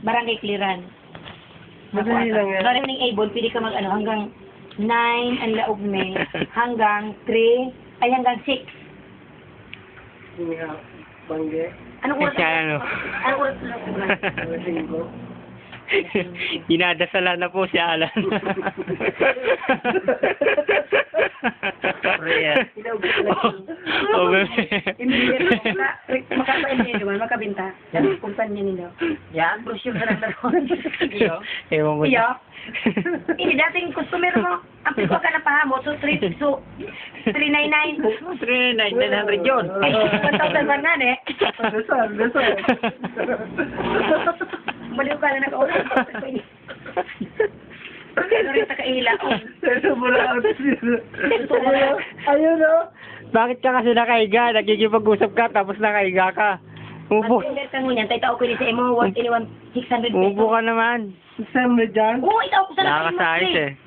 barangay clearance. Madali lang yan. Barangay ng Avon, pwede ka mag-ano, hanggang 9 ang laog me, hanggang 3, ay hanggang 6. Bangge. Anong oras? Siya, ano? Anong oras na? Inadasalan na po si Alan. Prayer. Oh, bebe. Makapa-engineer naman, makabinta. Yan, kumpanya nila. Yan, brochure ka lang naroon. Ewan ko. Iyo. Hindi, dating customer mo, ang piso ka na pahamot, so 399. 3,900 yun. Ay, 1,000 man nga, eh. Dasal. Baliw ka na nag-ulan. Ano rin takaila? Ito mo na ako ayun o. Bakit ka kasi nakaiga? Nagkikipag-usap ka tapos nakaiga ka. Upo. Mag-invert ka ngunyan, tayo ko ni sa imo, 600 pesos. Upo ka naman. Sam na dyan. Oo, itaw ko sa Nakakasayos eh.